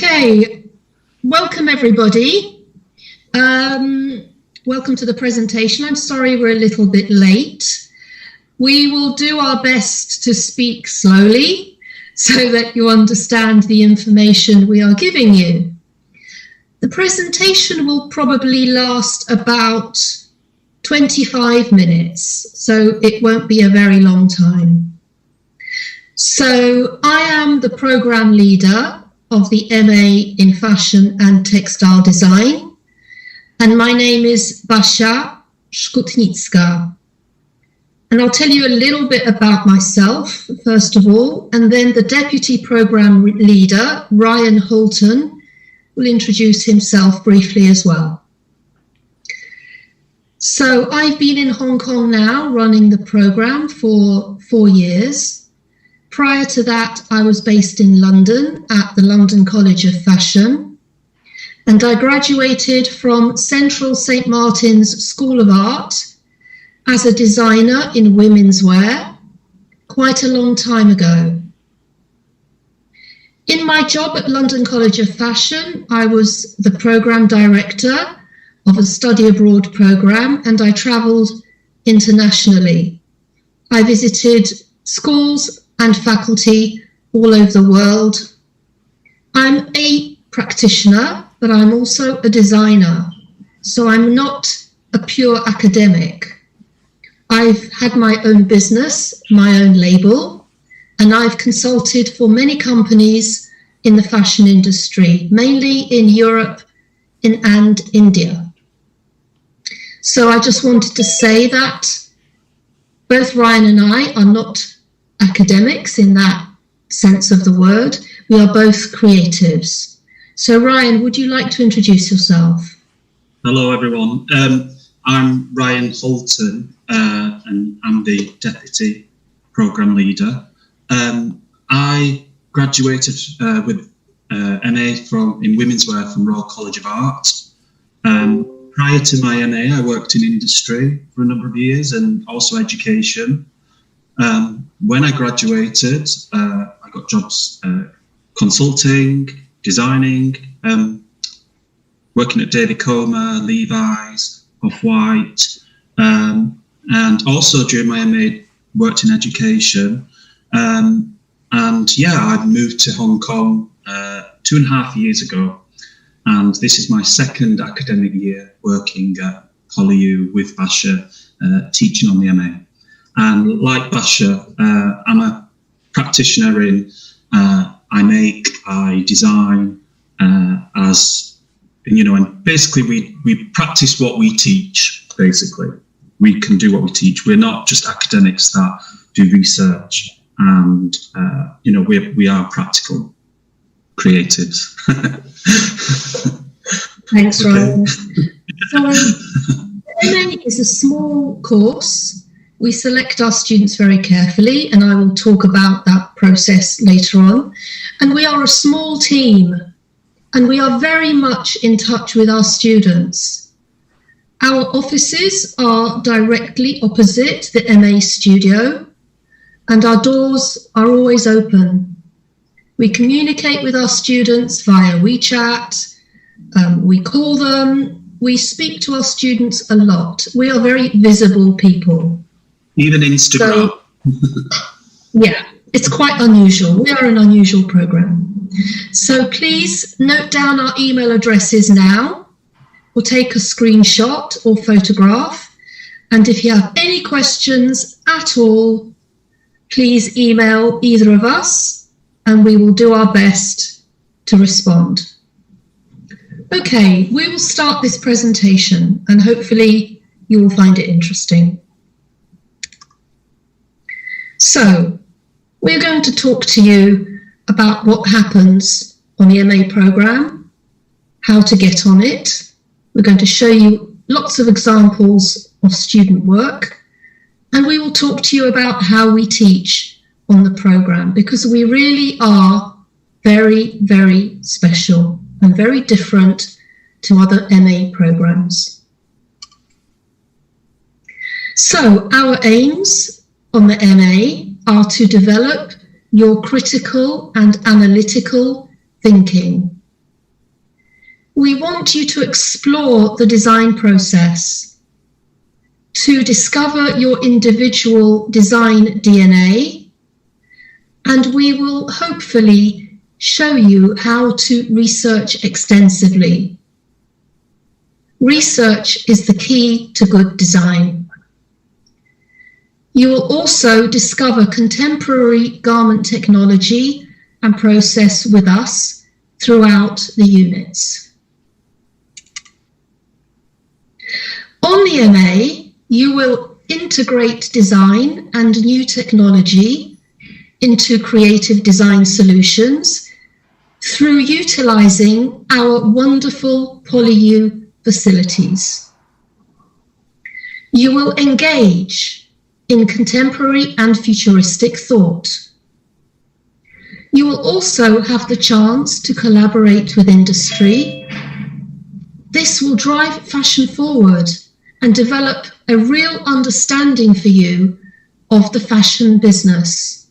Okay, welcome everybody. Welcome to the presentation. I'm sorry we're a little bit late. We will do our best to speak slowly so that you understand the information we are giving you. The presentation will probably last about 25 minutes, so it won't be a very long time. So I am the program leader of the MA in Fashion and Textile Design, and my name is Basia Szkutnicka. And I'll tell you a little bit about myself, first of all, and then the Deputy Program Leader, Ryan Holton, will introduce himself briefly as well. So I've been in Hong Kong now running the program for 4 years. Prior to that, I was based in London at the London College of Fashion, and I graduated from Central St. Martin's School of Art as a designer in women's wear quite a long time ago. In my job at London College of Fashion, I was the program director of a study abroad program, and I travelled internationally. I visited schools and faculty all over the world. I'm a practitioner, but I'm also a designer, so I'm not a pure academic. I've had my own business, my own label, and I've consulted for many companies in the fashion industry, mainly in Europe and India. So I just wanted to say that both Ryan and I are not academics in that sense of the word. We are both creatives. So Ryan, would you like to introduce yourself? Hello everyone, I'm Ryan Holton and I'm the Deputy Programme Leader. I graduated with MA in Women's Wear from Royal College of Art. Prior to my MA, I worked in industry for a number of years and also education. When I graduated, I got jobs consulting, designing, working at David Comer, Levi's, Off-White, and also during my MA worked in education. And yeah, I moved to Hong Kong 2.5 years ago, and this is my second academic year working at COLLABORAT with Basia, teaching on the MA. And like Basia, I'm a practitioner in I make, I design, as you know, and basically we practice what we teach. Basically, we can do what we teach. We're not just academics that do research, and you know, we are practical creatives. Thanks, Ryan. So, MA is a small course. We select our students very carefully, and I will talk about that process later on. And we are a small team, and we are very much in touch with our students. Our offices are directly opposite the MA studio, and our doors are always open. We communicate with our students via WeChat, we call them, we speak to our students a lot. We are very visible people. Even Instagram. So, yeah, it's quite unusual. We are an unusual program. So please note down our email addresses now, or take a screenshot or photograph. And if you have any questions at all, please email either of us and we will do our best to respond. Okay, we will start this presentation and hopefully you will find it interesting. So, we're going to talk to you about what happens on the MA programme, how to get on it. We're going to show you lots of examples of student work, and we will talk to you about how we teach on the programme, because we really are very, very special and very different to other MA programmes. So, our aims on the MA are to develop your critical and analytical thinking. We want you to explore the design process, to discover your individual design DNA, and we will hopefully show you how to research extensively. Research is the key to good design. You will also discover contemporary garment technology and process with us throughout the units. On the MA, you will integrate design and new technology into creative design solutions through utilizing our wonderful PolyU facilities. You will engage in contemporary and futuristic thought. You will also have the chance to collaborate with industry. This will drive fashion forward and develop a real understanding for you of the fashion business,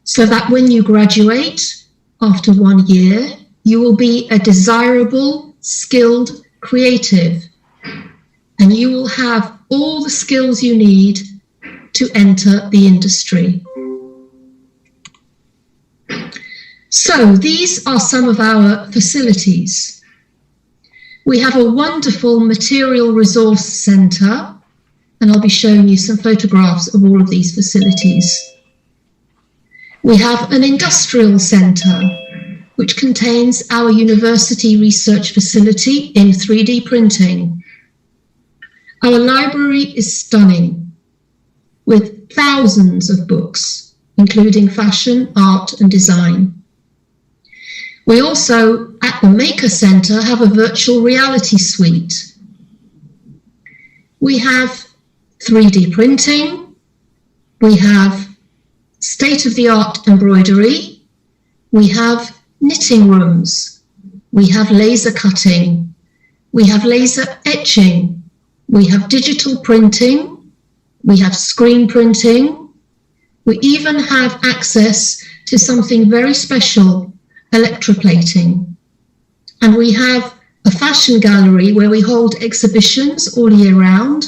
so that when you graduate after 1 year, you will be a desirable, skilled creative, and you will have all the skills you need to enter the industry. So these are some of our facilities. We have a wonderful material resource centre, and I'll be showing you some photographs of all of these facilities. We have an industrial centre, which contains our university research facility in 3D printing. Our library is stunning, with thousands of books, including fashion, art and design. We also, at the Maker Centre, have a virtual reality suite. We have 3D printing, we have state-of-the-art embroidery, we have knitting rooms, we have laser cutting, we have laser etching, we have digital printing, we have screen printing, we even have access to something very special, electroplating. And we have a fashion gallery where we hold exhibitions all year round,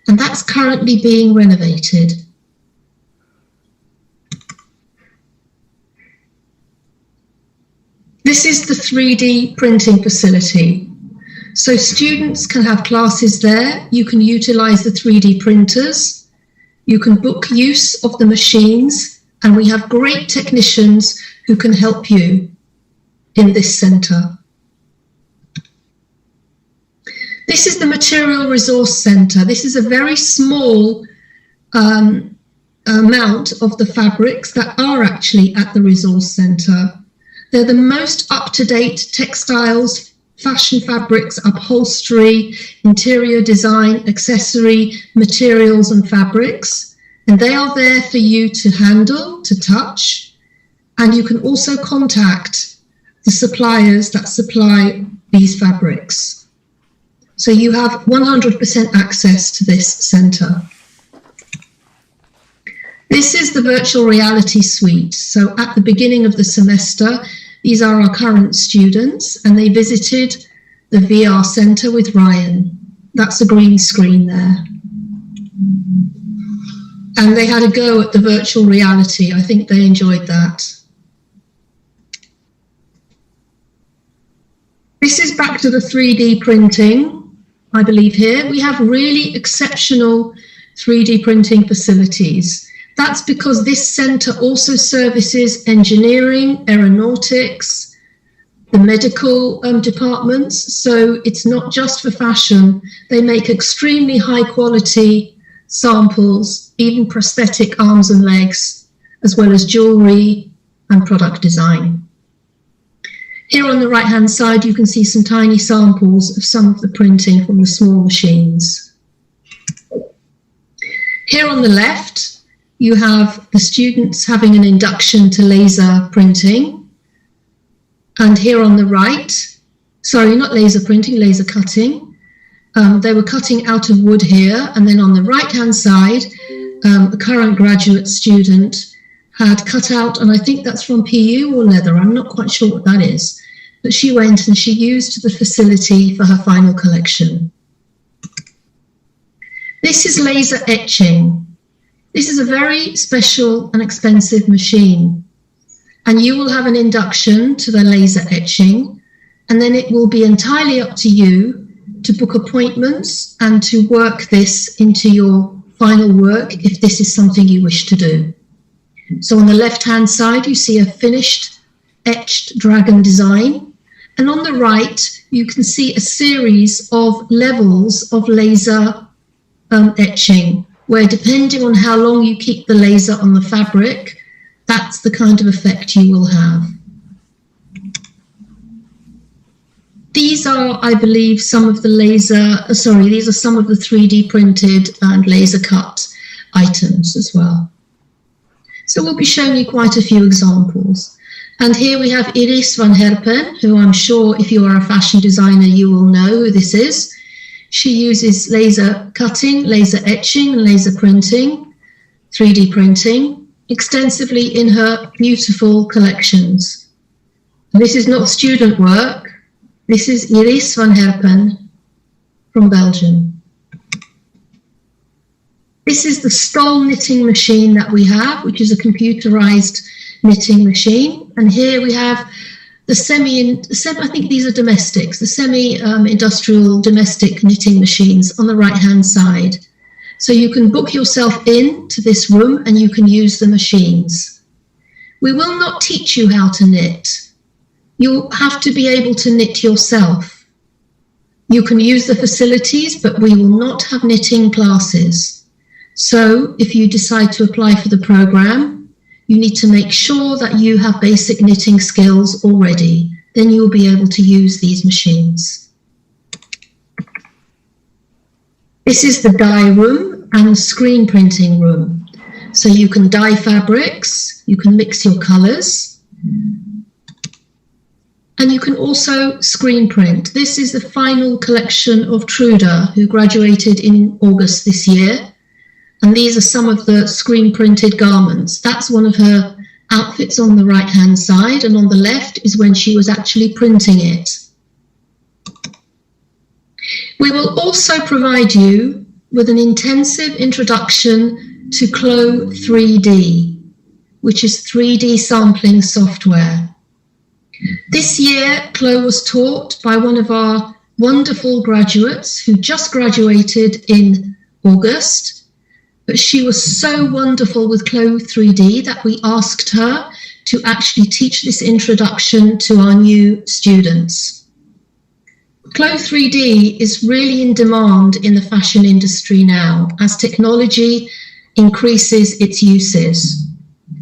and that's currently being renovated. This is the 3D printing facility. So students can have classes there. You can utilize the 3D printers. You can book use of the machines, and we have great technicians who can help you in this centre. This is the Material Resource Centre. This is a very small amount of the fabrics that are actually at the Resource Centre. They're the most up-to-date textiles, fashion fabrics, upholstery, interior design, accessory, materials and fabrics. And they are there for you to handle, to touch. And you can also contact the suppliers that supply these fabrics. So you have 100% access to this centre. This is the virtual reality suite. So at the beginning of the semester, these are our current students, and they visited the VR centre with Ryan. That's a green screen there. And they had a go at the virtual reality. I think they enjoyed that. This is back to the 3D printing, I believe here. We have really exceptional 3D printing facilities. That's because this centre also services engineering, aeronautics, the medical departments. So it's not just for fashion. They make extremely high quality samples, even prosthetic arms and legs, as well as jewellery and product design. Here on the right-hand side, you can see some tiny samples of some of the printing from the small machines. Here on the left, you have the students having an induction to laser printing. And here on the right, sorry, not laser printing, laser cutting. They were cutting out of wood here. And then on the right-hand side, a current graduate student had cut out, and I think that's from PU or leather, I'm not quite sure what that is, but she went and she used the facility for her final collection. This is laser etching. This is a very special and expensive machine, and you will have an induction to the laser etching, and then it will be entirely up to you to book appointments and to work this into your final work if this is something you wish to do. So on the left-hand side, you see a finished etched dragon design, and on the right, you can see a series of levels of laser etching, where depending on how long you keep the laser on the fabric, that's the kind of effect you will have. These are, I believe, some of the these are some of the 3D printed and laser cut items as well. So we'll be showing you quite a few examples. And here we have Iris van Herpen, who I'm sure if you are a fashion designer, you will know who this is. She uses laser cutting, laser etching, and laser printing, 3D printing, extensively in her beautiful collections. This is not student work. This is Iris van Herpen from Belgium. This is the stole knitting machine that we have, which is a computerized knitting machine. And here we have the I think these are domestics, the semi-industrial domestic knitting machines on the right-hand side. So you can book yourself in to this room and you can use the machines. We will not teach you how to knit. You have to be able to knit yourself. You can use the facilities, but we will not have knitting classes. So if you decide to apply for the program, you need to make sure that you have basic knitting skills already. Then you will be able to use these machines. This is the dye room and screen printing room. So you can dye fabrics, you can mix your colors, and you can also screen print. This is the final collection of Truda, who graduated in August this year. And these are some of the screen printed garments. That's one of her outfits on the right hand side, and on the left is when she was actually printing it. We will also provide you with an intensive introduction to CLO 3D, which is 3D sampling software. This year, CLO was taught by one of our wonderful graduates who just graduated in August. But she was so wonderful with CLO 3D that we asked her to actually teach this introduction to our new students. CLO 3D is really in demand in the fashion industry now as technology increases its uses.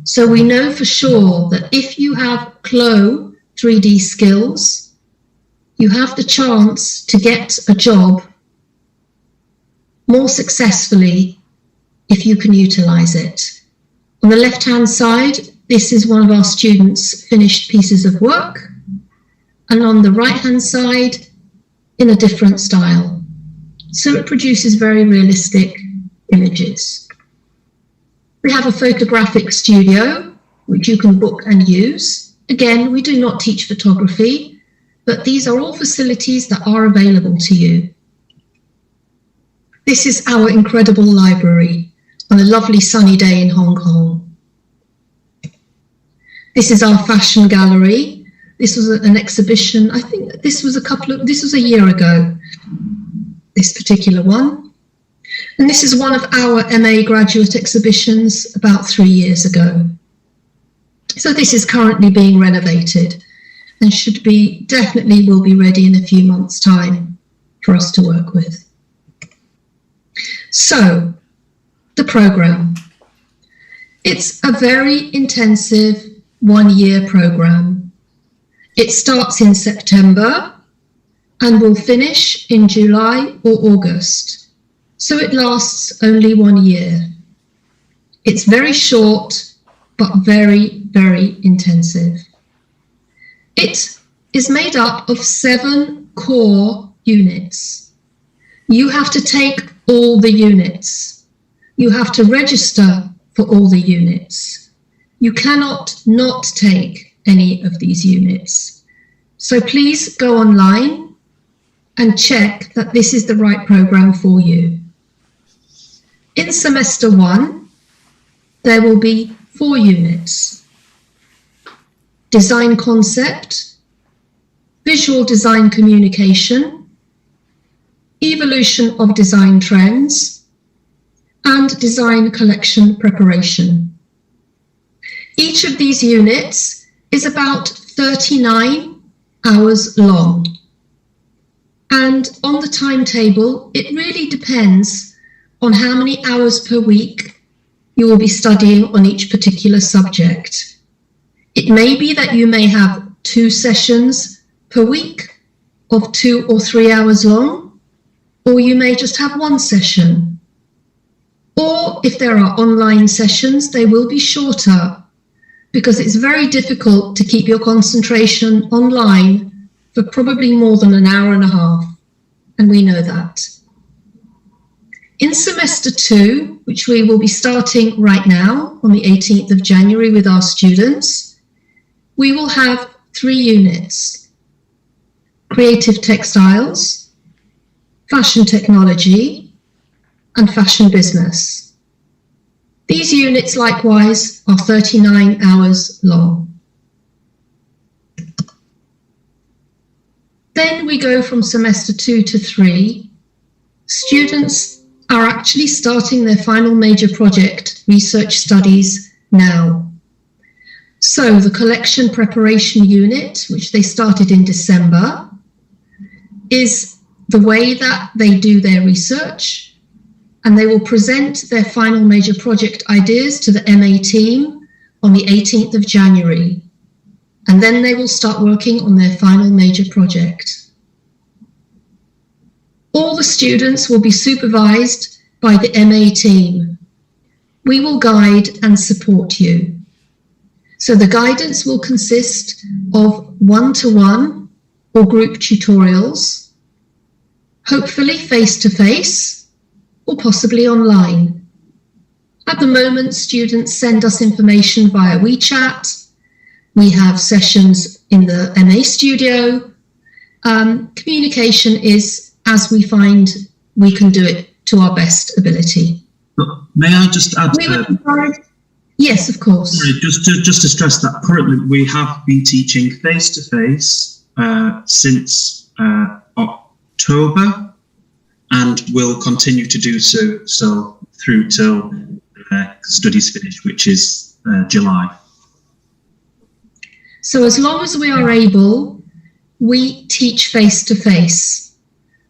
So we know for sure that if you have CLO 3D skills, you have the chance to get a job more successfully if you can utilize it. On the left-hand side, this is one of our students' finished pieces of work. And on the right-hand side, in a different style. So it produces very realistic images. We have a photographic studio, which you can book and use. Again, we do not teach photography, but these are all facilities that are available to you. This is our incredible library on a lovely sunny day in Hong Kong. This is our fashion gallery. This was an exhibition, I think this was a year ago, this particular one. And this is one of our MA graduate exhibitions about 3 years ago. So this is currently being renovated and definitely will be ready in a few months' time for us to work with. So, the program. It's a very intensive 1-year program. It starts in September and will finish in July or August. So it lasts only 1 year. It's very short, but very, very intensive. It is made up of 7 core units. You have to take all the units. You have to register for all the units. You cannot not take any of these units. So please go online and check that this is the right program for you. In semester 1, there will be 4 units: design concept, visual design communication, evolution of design trends, and design collection preparation. Each of these units is about 39 hours long. And on the timetable, it really depends on how many hours per week you will be studying on each particular subject. It may be that you may have 2 sessions per week of 2 or 3 hours long, or you may just have 1 session. Or if there are online sessions, they will be shorter, because it's very difficult to keep your concentration online for probably more than an hour and a half, and we know that. In semester 2, which we will be starting right now on the 18th of January with our students, we will have 3 units: creative textiles, fashion technology, and fashion business. These units likewise are 39 hours long. Then we go from semester 2 to 3. Students are actually starting their final major project, research studies, now. So the collection preparation unit, which they started in December, is the way that they do their research, and they will present their final major project ideas to the MA team on the 18th of January. And then they will start working on their final major project. All the students will be supervised by the MA team. We will guide and support you. So the guidance will consist of one-to-one or group tutorials, hopefully face-to-face or possibly online. At the moment, students send us information via WeChat. We have sessions in the MA studio. Communication is as we find we can do it to our best ability. May I just add? Yes, of course. Sorry, just to stress that currently we have been teaching face-to-face since October, and will continue to do so through till studies finish, which is July. So as long as we are able, we teach face-to-face,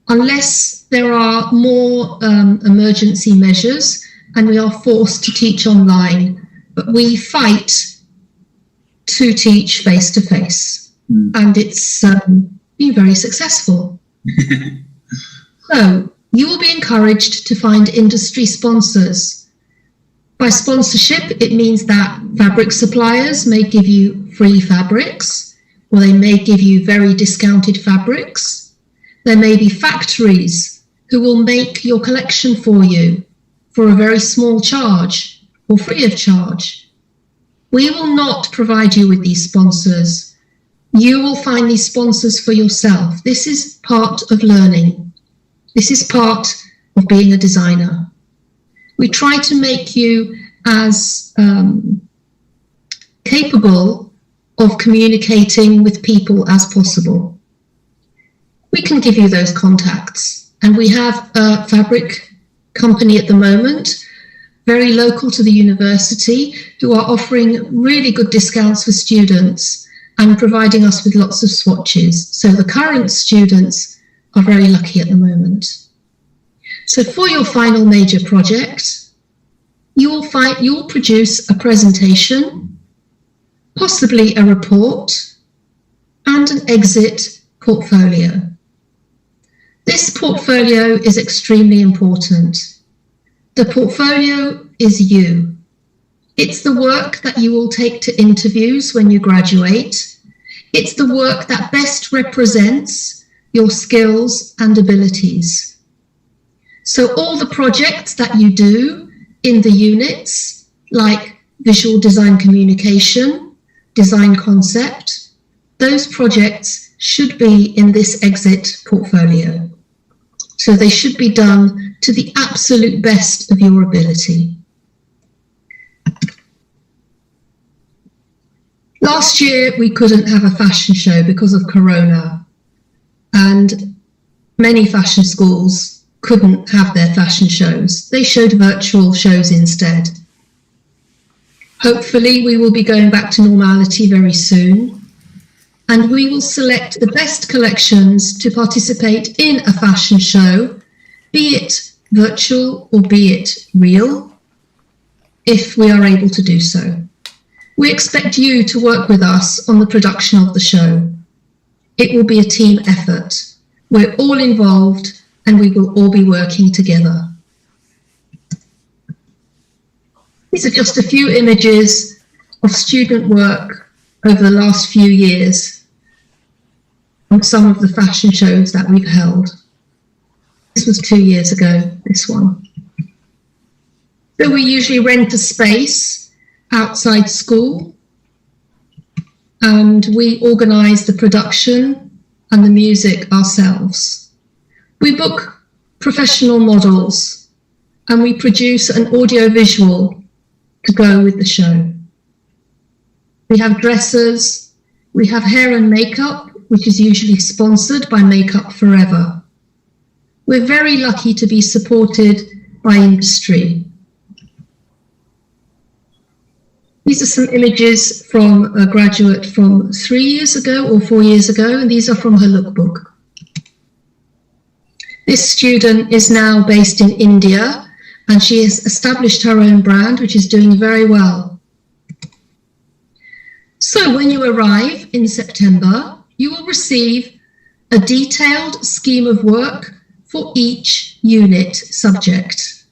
unless there are more emergency measures and we are forced to teach online. But we fight to teach face-to-face, and it's been very successful. So you will be encouraged to find industry sponsors. By sponsorship, it means that fabric suppliers may give you free fabrics, or they may give you very discounted fabrics. There may be factories who will make your collection for you for a very small charge or free of charge. We will not provide you with these sponsors. You will find these sponsors for yourself. This is part of learning. This is part of being a designer. We try to make you as capable of communicating with people as possible. We can give you those contacts, and we have a fabric company at the moment, very local to the university, who are offering really good discounts for students and providing us with lots of swatches. So the current students are very lucky at the moment. So for your final major project, you will produce a presentation, possibly a report, and an exit portfolio. This portfolio is extremely important. The portfolio is you. It's the work that you will take to interviews when you graduate. It's the work that best represents your skills and abilities. So all the projects that you do in the units, like visual design communication, design concept, those projects should be in this exit portfolio. So they should be done to the absolute best of your ability. Last year, we couldn't have a fashion show because of Corona, and many fashion schools couldn't have their fashion shows. They showed virtual shows instead. Hopefully, we will be going back to normality very soon, and we will select the best collections to participate in a fashion show, be it virtual or be it real, if we are able to do so. We expect you to work with us on the production of the show. It will be a team effort. We're all involved and we will all be working together. These are just a few images of student work over the last few years on some of the fashion shows that we've held. This was 2 years ago, this one. So we usually rent a space outside school, and we organise the production and the music ourselves. We book professional models and we produce an audio-visual to go with the show. We have dressers, we have hair and makeup, which is usually sponsored by Makeup Forever. We're very lucky to be supported by industry. These are some images from a graduate from 3 years ago or 4 years ago, and these are from her lookbook. This student is now based in India, and she has established her own brand, which is doing very well. So when you arrive in September, you will receive a detailed scheme of work for each unit subject.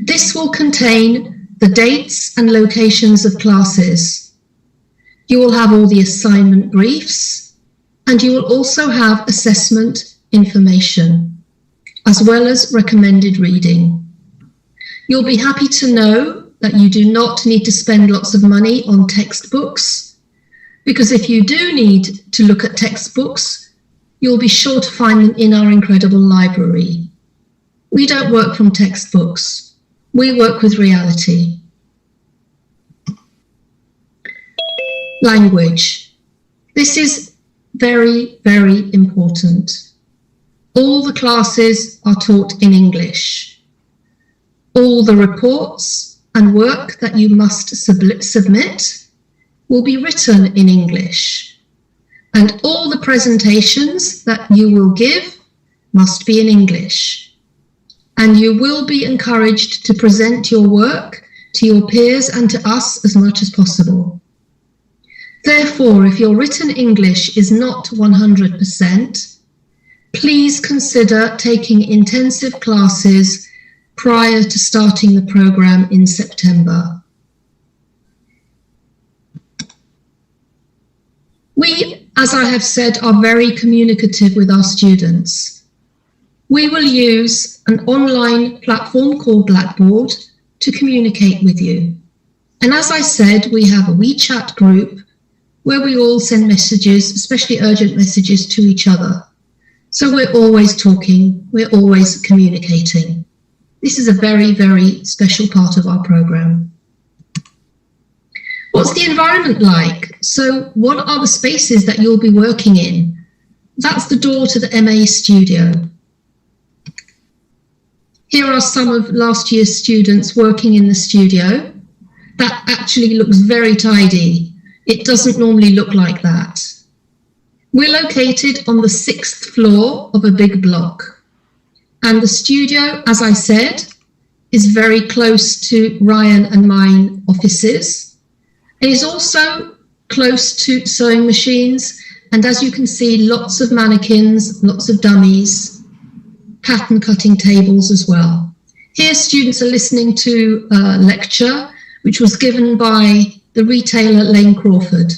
This will contain the dates and locations of classes. You will have all the assignment briefs, and you will also have assessment information, as well as recommended reading. You'll be happy to know that you do not need to spend lots of money on textbooks, because if you do need to look at textbooks, you'll be sure to find them in our incredible library. We don't work from textbooks. We work with reality. Language. This is very, very important. All the classes are taught in English. All the reports and work that you must submit will be written in English. And all the presentations that you will give must be in English. And you will be encouraged to present your work to your peers and to us as much as possible. Therefore, if your written English is not 100%, please consider taking intensive classes prior to starting the program in September. We, as I have said, are very communicative with our students. We will use an online platform called Blackboard to communicate with you. And as I said, we have a WeChat group where we all send messages, especially urgent messages, to each other. So we're always talking, we're always communicating. This is a very, very special part of our program. What's the environment like? So what are the spaces that you'll be working in? That's the door to the MA studio. Here are some of last year's students working in the studio. That actually looks very tidy. It doesn't normally look like that. We're located on the 6th floor of a big block. And the studio, as I said, is very close to Ryan and mine offices. It is also close to sewing machines. And as you can see, lots of mannequins, lots of dummies, pattern cutting tables as well. Here students are listening to a lecture which was given by the retailer Lane Crawford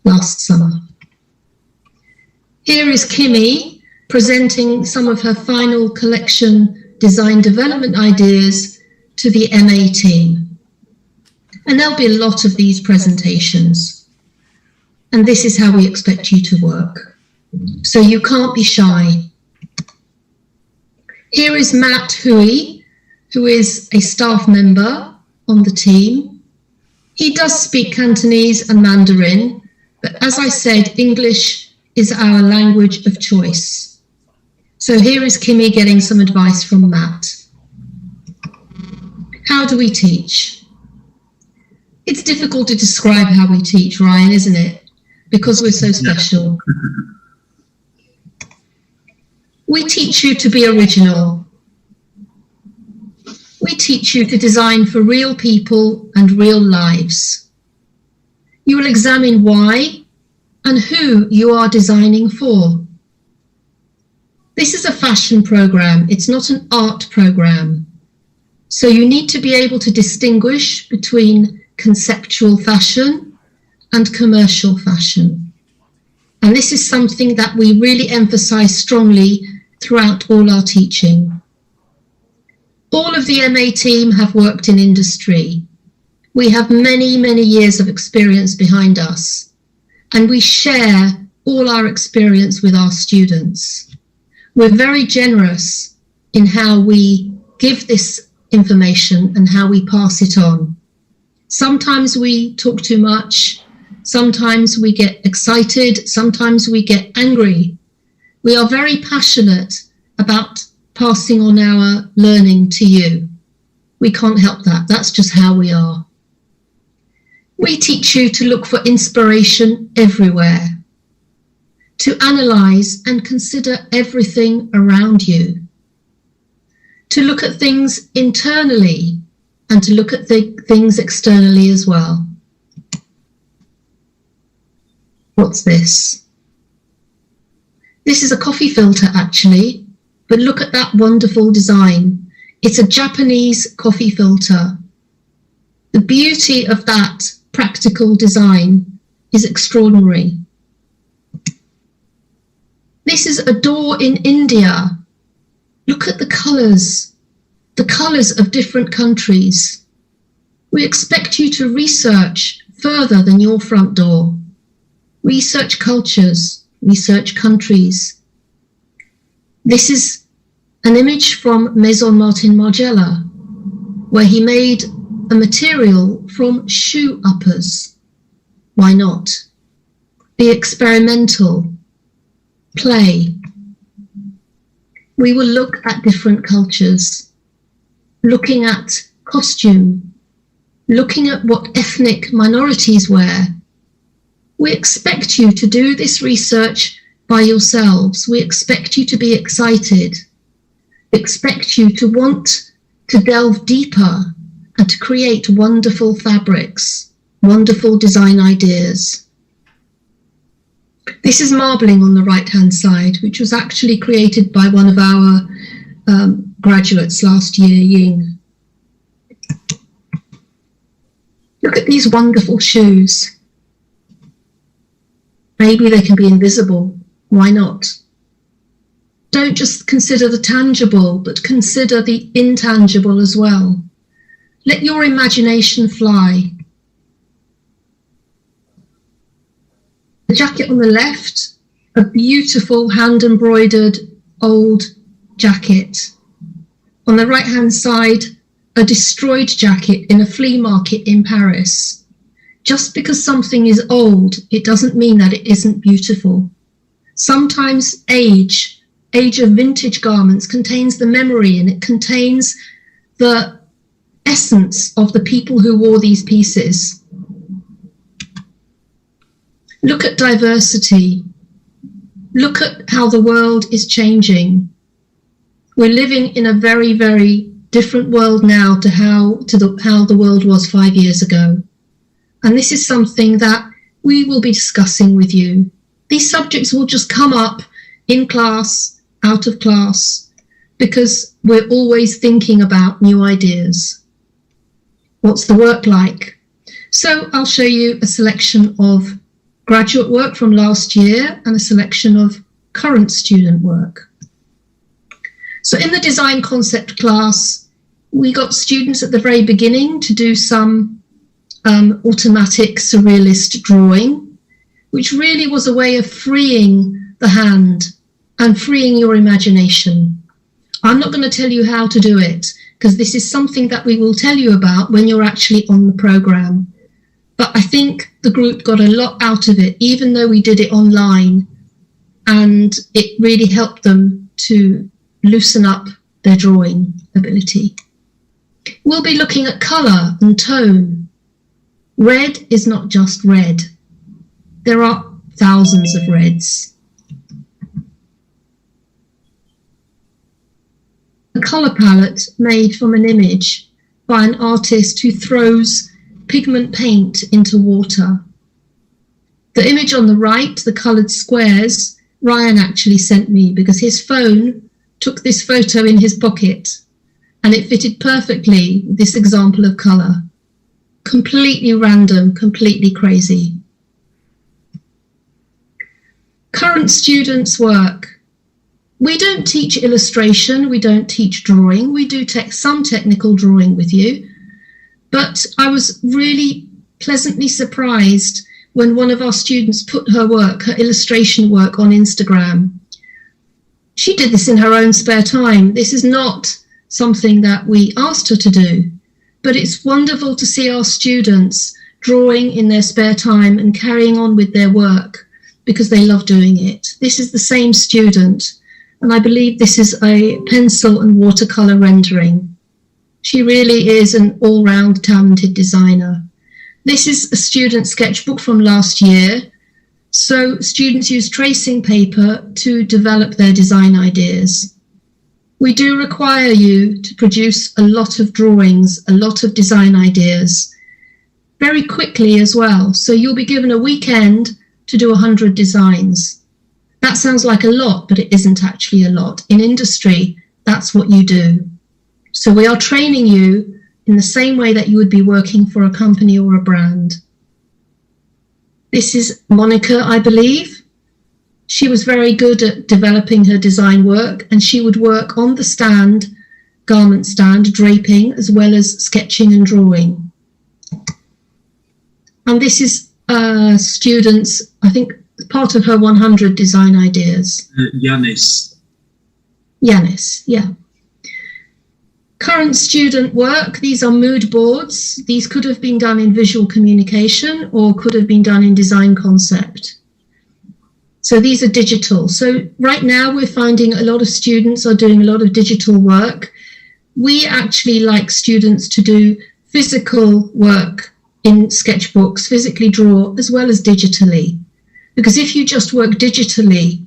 last summer. Here is Kimmy presenting some of her final collection design development ideas to the MA team. And there'll be a lot of these presentations. And this is how we expect you to work. So you can't be shy. Here is Matt Hui, who is a staff member on the team. He does speak Cantonese and Mandarin, but as I said, English is our language of choice. So here is Kimmy getting some advice from Matt. How do we teach? It's difficult to describe how we teach, Ryan, isn't it? Because we're so special. We teach you to be original. We teach you to design for real people and real lives. You will examine why and who you are designing for. This is a fashion program, it's not an art program. So you need to be able to distinguish between conceptual fashion and commercial fashion. And this is something that we really emphasize strongly throughout all our teaching. All of the MA team have worked in industry. We have many, many years of experience behind us, and we share all our experience with our students. We're very generous in how we give this information and how we pass it on. Sometimes we talk too much, sometimes we get excited, sometimes we get angry. We are very passionate about passing on our learning to you. We can't help that, that's just how we are. We teach you to look for inspiration everywhere, to analyze and consider everything around you, to look at things internally and to look at things externally as well. What's this? This is a coffee filter actually, but look at that wonderful design. It's a Japanese coffee filter. The beauty of that practical design is extraordinary. This is a door in India. Look at the colours of different countries. We expect you to research further than your front door. Research cultures, research countries. This is an image from Maison Martin Margiela, where he made a material from shoe uppers. Why not? Be experimental. Play. We will look at different cultures, looking at costume, looking at what ethnic minorities wear. We expect you to do this research by yourselves. We expect you to be excited. We expect you to want to delve deeper and to create wonderful fabrics, wonderful design ideas. This is marbling on the right-hand side, which was actually created by one of our graduates last year, Ying. Look at these wonderful shoes. Maybe they can be invisible. Why not? Don't just consider the tangible, but consider the intangible as well. Let your imagination fly. The jacket on the left, a beautiful hand-embroidered old jacket. On the right-hand side, a destroyed jacket in a flea market in Paris. Just because something is old, it doesn't mean that it isn't beautiful. Sometimes age of vintage garments contains the memory, and it contains the essence of the people who wore these pieces. Look at diversity. Look at how the world is changing. We're living in a very, very different world now to how the world was 5 years ago. And this is something that we will be discussing with you. These subjects will just come up in class, out of class, because we're always thinking about new ideas. What's the work like? So I'll show you a selection of graduate work from last year and a selection of current student work. So in the design concept class, we got students at the very beginning to do some automatic surrealist drawing, which really was a way of freeing the hand and freeing your imagination. I'm not going to tell you how to do it, because this is something that we will tell you about when you're actually on the program. But I think the group got a lot out of it, even though we did it online, and it really helped them to loosen up their drawing ability. We'll be looking at colour and tone. Red is not just red. There are thousands of reds. A colour palette made from an image by an artist who throws pigment paint into water. The image on the right, the coloured squares, Ryan actually sent me because his phone took this photo in his pocket and it fitted perfectly with this example of colour. Completely random, completely crazy. Current students' work. We don't teach illustration, we don't teach drawing, we do some technical drawing with you, but I was really pleasantly surprised when one of our students put her work, her illustration work, on Instagram. She did this in her own spare time. This is not something that we asked her to do, but it's wonderful to see our students drawing in their spare time and carrying on with their work because they love doing it. This is the same student, and I believe this is a pencil and watercolour rendering. She really is an all-round talented designer. This is a student sketchbook from last year. So students use tracing paper to develop their design ideas. We do require you to produce a lot of drawings, a lot of design ideas, very quickly as well. So you'll be given a weekend to do 100 designs. That sounds like a lot, but it isn't actually a lot. In industry, that's what you do. So we are training you in the same way that you would be working for a company or a brand. This is Monica, I believe. She was very good at developing her design work, and she would work on the stand, garment stand, draping, as well as sketching and drawing. And this is students, I think, part of her 100 design ideas. Yanis. Yanis, yeah. Current student work, these are mood boards. These could have been done in visual communication or could have been done in design concept. So these are digital. So right now we're finding a lot of students are doing a lot of digital work. We actually like students to do physical work in sketchbooks, physically draw, as well as digitally. Because if you just work digitally,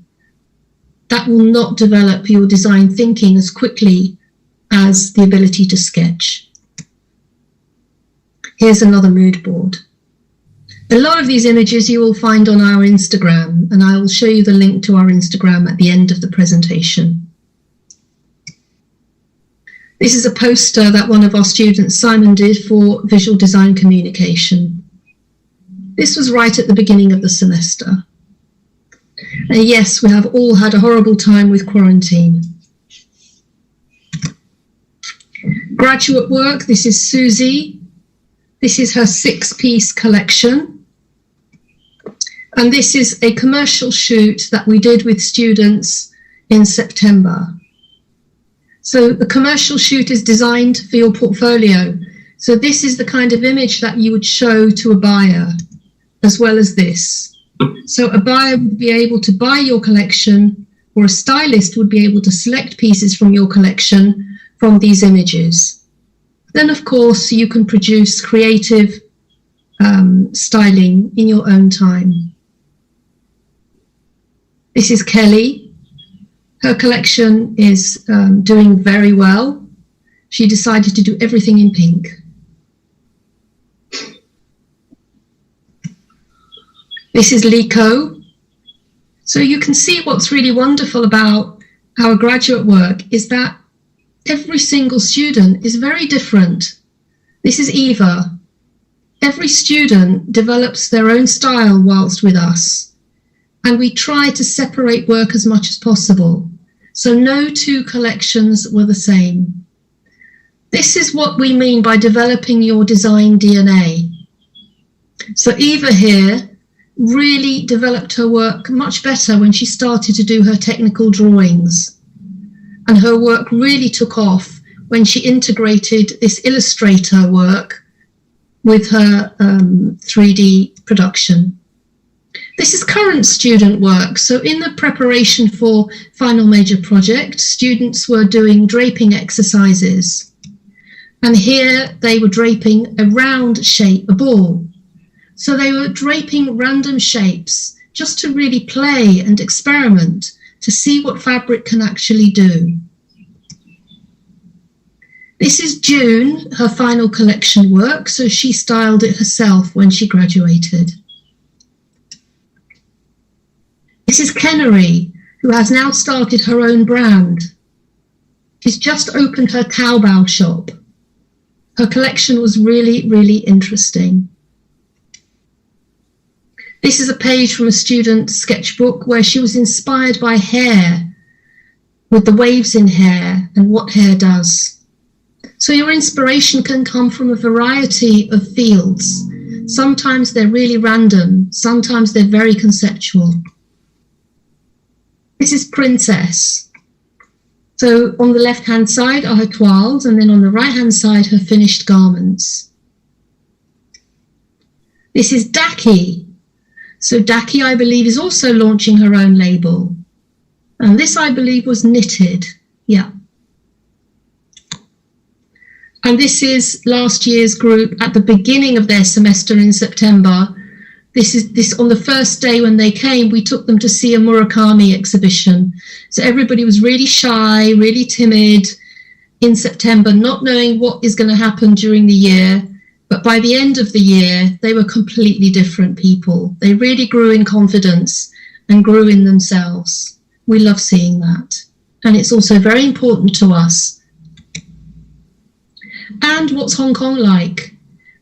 that will not develop your design thinking as quickly as the ability to sketch. Here's another mood board. A lot of these images you will find on our Instagram, and I will show you the link to our Instagram at the end of the presentation. This is a poster that one of our students, Simon, did for visual design communication. This was right at the beginning of the semester. And yes, we have all had a horrible time with quarantine. Graduate work, this is Susie. This is her 6-piece collection. And this is a commercial shoot that we did with students in September. So the commercial shoot is designed for your portfolio. So this is the kind of image that you would show to a buyer, as well as this. So a buyer would be able to buy your collection, or a stylist would be able to select pieces from your collection from these images. Then, of course, you can produce creative styling in your own time. This is Kelly. Her collection is doing very well. She decided to do everything in pink. This is Liko. So you can see what's really wonderful about our graduate work is that every single student is very different. This is Eva. Every student develops their own style whilst with us, and we try to separate work as much as possible. So no two collections were the same. This is what we mean by developing your design DNA. So Eva here really developed her work much better when she started to do her technical drawings. And her work really took off when she integrated this illustrator work with her 3D production. This is current student work. So in the preparation for final major project, students were doing draping exercises. And here they were draping a round shape, a ball. So they were draping random shapes just to really play and experiment to see what fabric can actually do. This is June, her final collection work, so she styled it herself when she graduated. This is Kennery, who has now started her own brand. She's just opened her cowbell shop. Her collection was really, really interesting. This is a page from a student's sketchbook where she was inspired by hair, with the waves in hair and what hair does. So your inspiration can come from a variety of fields. Sometimes they're really random, sometimes they're very conceptual. This is Princess. So on the left-hand side are her toiles, and then on the right-hand side, her finished garments. This is Daki. So Daki, I believe, is also launching her own label. And this, I believe, was knitted. Yeah. And this is last year's group at the beginning of their semester in September. This on the first day when they came, we took them to see a Murakami exhibition. So everybody was really shy, really timid in September, not knowing what is going to happen during the year. But by the end of the year, they were completely different people. They really grew in confidence and grew in themselves. We love seeing that. And it's also very important to us. And what's Hong Kong like?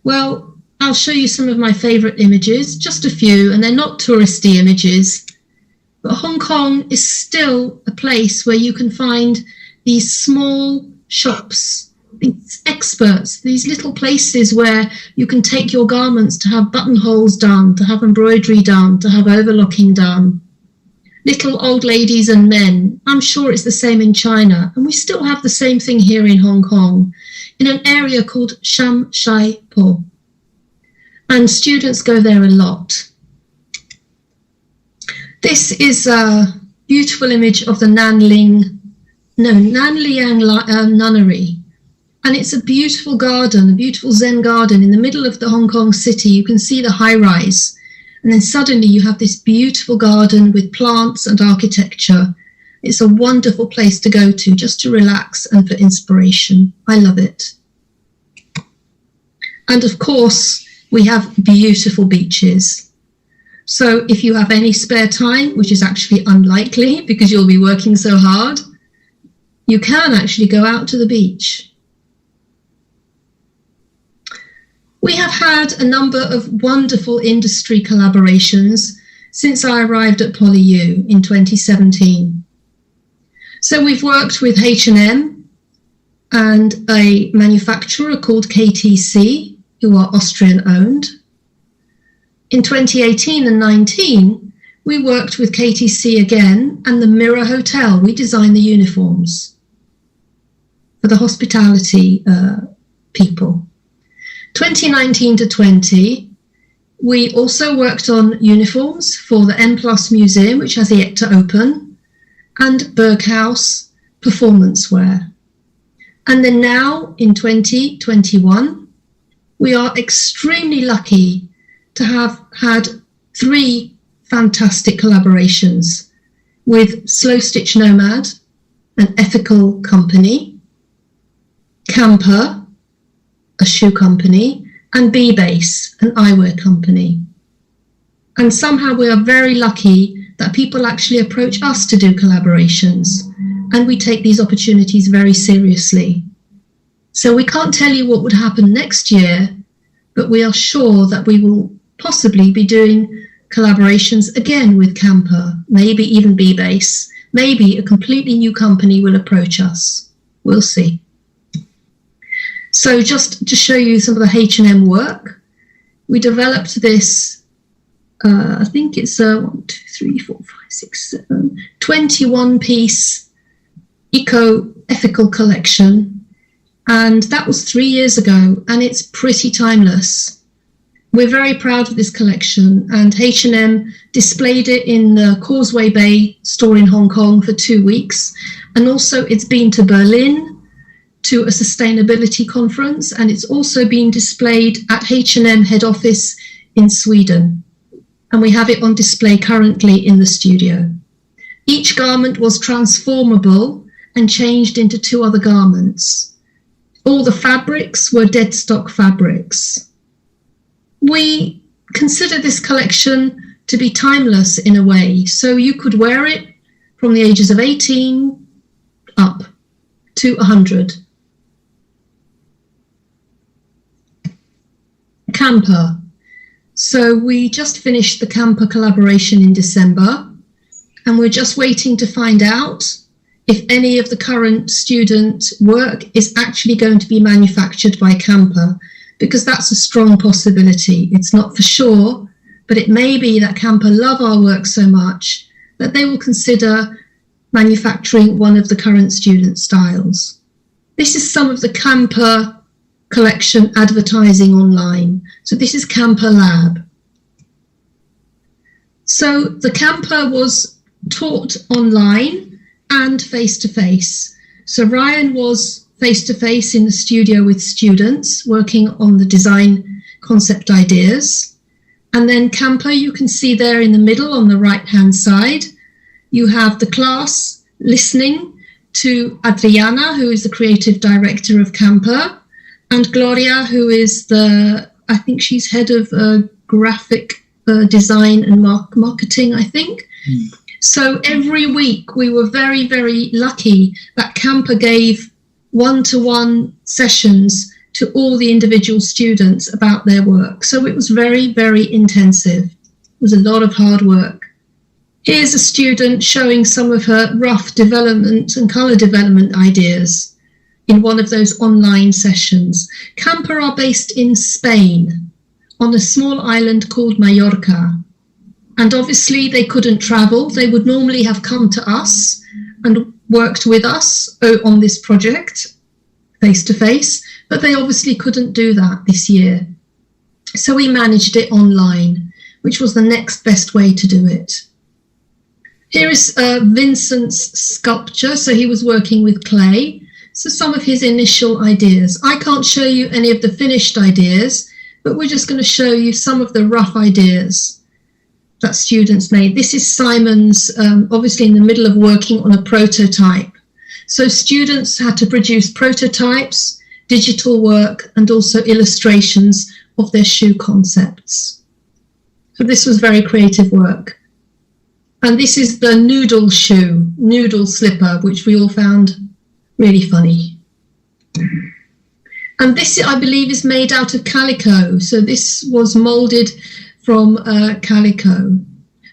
Well, I'll show you some of my favourite images, just a few, and they're not touristy images. But Hong Kong is still a place where you can find these small shops, these experts, these little places where you can take your garments to have buttonholes done, to have embroidery done, to have overlocking done. Little old ladies and men. I'm sure it's the same in China. And we still have the same thing here in Hong Kong, in an area called Sham Shai Po. And students go there a lot. This is a beautiful image of the Nanliang Nunnery. And it's a beautiful garden, a beautiful Zen garden in the middle of the Hong Kong city. You can see the high rise. And then suddenly you have this beautiful garden with plants and architecture. It's a wonderful place to go to just to relax and for inspiration. I love it. And of course, we have beautiful beaches. So if you have any spare time, which is actually unlikely because you'll be working so hard, you can actually go out to the beach. We have had a number of wonderful industry collaborations since I arrived at PolyU in 2017. So we've worked with H&M and a manufacturer called KTC, who are Austrian owned. In 2018 and 19, we worked with KTC again and the Mirror Hotel. We designed the uniforms for the hospitality people. 2019 to 20, we also worked on uniforms for the M+ Museum, which has yet to open, and Berghaus performance wear. And then now in 2021, we are extremely lucky to have had 3 fantastic collaborations with Slow Stitch Nomad, an ethical company, Camper, a shoe company, and B-Base, an eyewear company. And somehow we are very lucky that people actually approach us to do collaborations, and we take these opportunities very seriously. So we can't tell you what would happen next year, but we are sure that we will possibly be doing collaborations again with Camper, maybe even B-Base. Maybe a completely new company will approach us. We'll see. So just to show you some of the H&M work, we developed this I think it's a 1, 2, 3, 4, 5, 6, 7, 21-piece eco-ethical collection. And that was 3 years ago, and it's pretty timeless. We're very proud of this collection, and H&M displayed it in the Causeway Bay store in Hong Kong for 2 weeks. And also it's been to Berlin to a sustainability conference, and it's also been displayed at H&M head office in Sweden. And we have it on display currently in the studio. Each garment was transformable and changed into 2 other garments. All the fabrics were dead stock fabrics. We consider this collection to be timeless in a way, so you could wear it from the ages of 18 up to 100. Camper. So we just finished the Camper collaboration in December, and we're just waiting to find out if any of the current student work is actually going to be manufactured by Camper, because that's a strong possibility. It's not for sure, but it may be that Camper love our work so much that they will consider manufacturing one of the current student styles. This is some of the Camper collection advertising online. So this is Camper Lab. So the Camper was taught online and face-to-face. So Ryan was face-to-face in the studio with students working on the design concept ideas. And then Camper, you can see there in the middle on the right-hand side, you have the class listening to Adriana, who is the creative director of Camper, and Gloria, who is I think she's head of graphic design and marketing, I think. So every week we were very, very lucky that Camper gave one-to-one sessions to all the individual students about their work. So it was very, very intensive. It was a lot of hard work. Here's a student showing some of her rough development and colour development ideas in one of those online sessions. Camper are based in Spain on a small island called Mallorca. And obviously they couldn't travel. They would normally have come to us and worked with us on this project face to face, but they obviously couldn't do that this year. So we managed it online, which was the next best way to do it. Here is Vincent's sculpture. So he was working with clay. So some of his initial ideas. I can't show you any of the finished ideas, but we're just going to show you some of the rough ideas that students made. This is Simon's, obviously in the middle of working on a prototype. So students had to produce prototypes, digital work, and also illustrations of their shoe concepts. So this was very creative work. And this is the noodle shoe, noodle slipper, which we all found really funny. And this, I believe, is made out of calico. So this was molded from calico.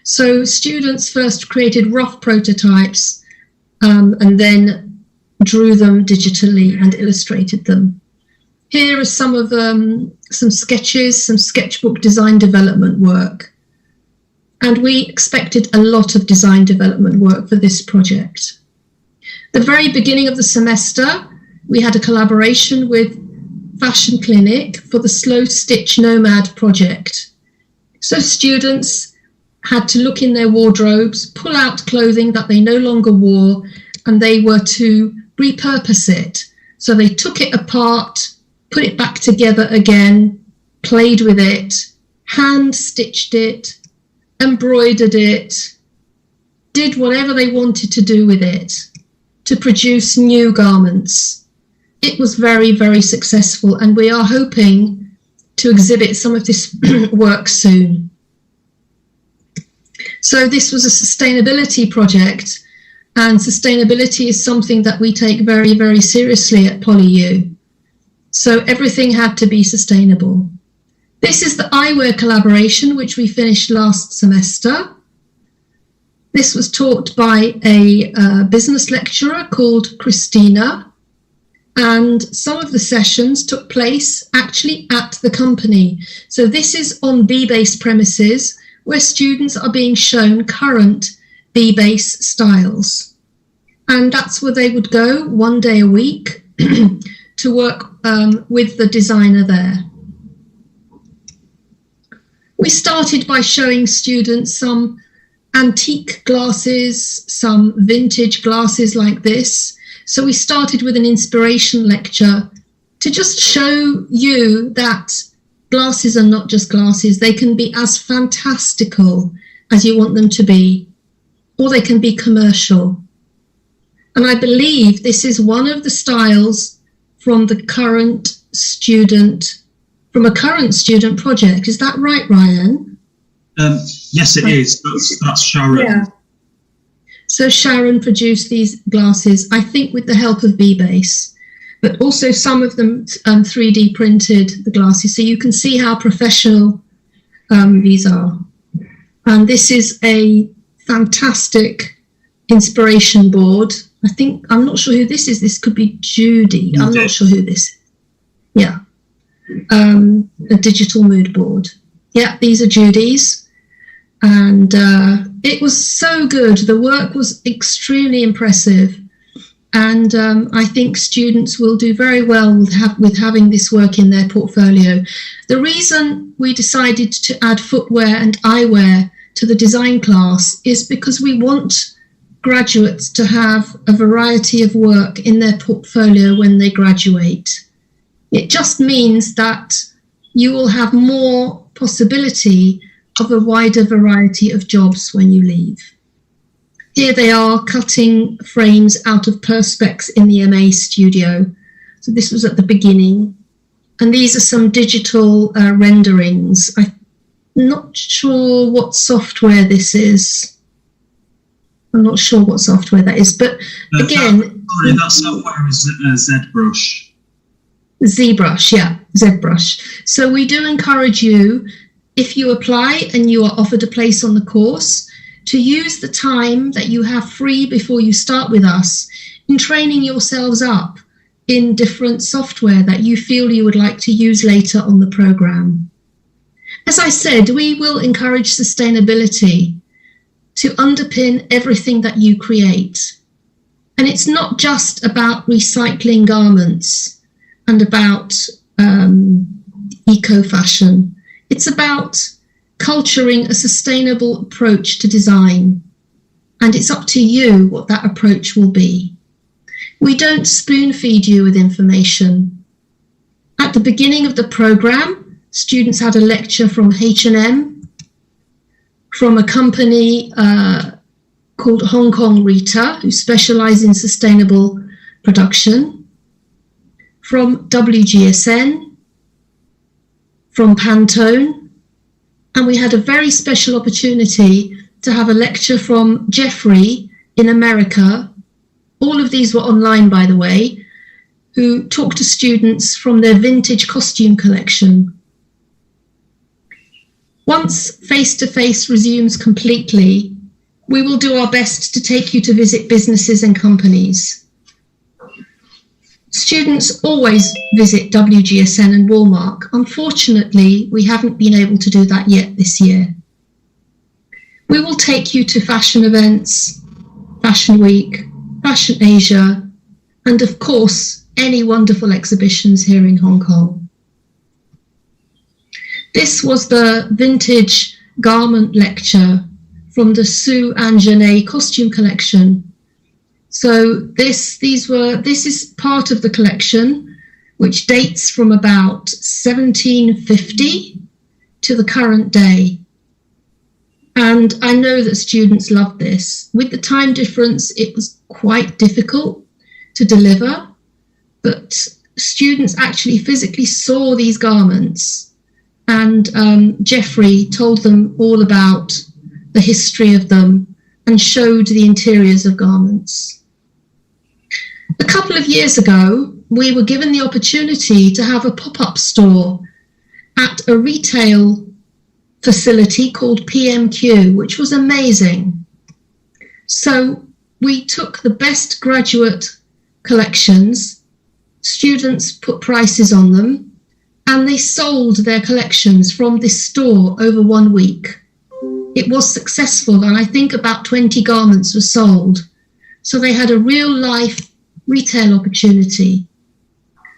So students first created rough prototypes and then drew them digitally and illustrated them. Here are some of some sketches, some sketchbook design development work. And we expected a lot of design development work for this project. The very beginning of the semester, we had a collaboration with Fashion Clinic for the Slow Stitch Nomad project. So students had to look in their wardrobes, pull out clothing that they no longer wore, and they were to repurpose it. So they took it apart, put it back together again, played with it, hand stitched it, embroidered it, did whatever they wanted to do with it to produce new garments. It was very, very successful, and we are hoping to exhibit some of this work soon. So this was a sustainability project, and sustainability is something that we take very, very seriously at PolyU. So everything had to be sustainable. This is the eyewear collaboration, which we finished last semester. This was taught by a business lecturer called Christina, and some of the sessions took place actually at the company. So this is on B-based premises where students are being shown current B-base styles. And that's where they would go 1 day a week to work with the designer there. We started by showing students some antique glasses, some vintage glasses like this. So we started with an inspiration lecture to just show you that glasses are not just glasses. They can be as fantastical as you want them to be, or they can be commercial. And I believe this is one of the styles from a current student project. Is that right, Ryan? Yes, it is. That's Sharon. Yeah. So Sharon produced these glasses, I think with the help of B-base, but also some of them 3D printed the glasses. So you can see how professional these are. And this is a fantastic inspiration board. I'm not sure who this is. This could be Judy. I'm not sure who this is. Yeah. A digital mood board. Yeah, these are Judy's. And it was so good. The work was extremely impressive. And I think students will do very well with having this work in their portfolio. The reason we decided to add footwear and eyewear to the design class is because we want graduates to have a variety of work in their portfolio when they graduate. It just means that you will have more possibility of a wider variety of jobs when you leave. Here they are cutting frames out of Perspex in the MA studio. So this was at the beginning. And these are some digital renderings. I'm not sure what software this is. I'm not sure what software that is. But again... that software is ZBrush. ZBrush, yeah, ZBrush. So we do encourage you, if you apply and you are offered a place on the course, to use the time that you have free before you start with us in training yourselves up in different software that you feel you would like to use later on the program. As I said, we will encourage sustainability to underpin everything that you create. And it's not just about recycling garments and about eco-fashion. It's about culturing a sustainable approach to design. And it's up to you what that approach will be. We don't spoon feed you with information. At the beginning of the program, students had a lecture from H&M, from a company called Hong Kong Rita, who specialize in sustainable production, from WGSN, from Pantone, and we had a very special opportunity to have a lecture from Jeffrey in America. All of these were online, by the way, who talked to students from their vintage costume collection. Once face-to-face resumes completely, we will do our best to take you to visit businesses and companies. Students always visit WGSN and Walmart. Unfortunately, we haven't been able to do that yet this year. We will take you to fashion events, Fashion Week, Fashion Asia, and of course, any wonderful exhibitions here in Hong Kong. This was the vintage garment lecture from the Sue and Janae costume collection. So this is part of the collection, which dates from about 1750 to the current day. And I know that students love this. With the time difference, it was quite difficult to deliver, but students actually physically saw these garments, and Jeffrey told them all about the history of them and showed the interiors of garments. A couple of years ago, we were given the opportunity to have a pop-up store at a retail facility called PMQ, which was amazing. So we took the best graduate collections, students put prices on them, and they sold their collections from this store over 1 week. It was successful, and I think about 20 garments were sold. So they had a real life retail opportunity.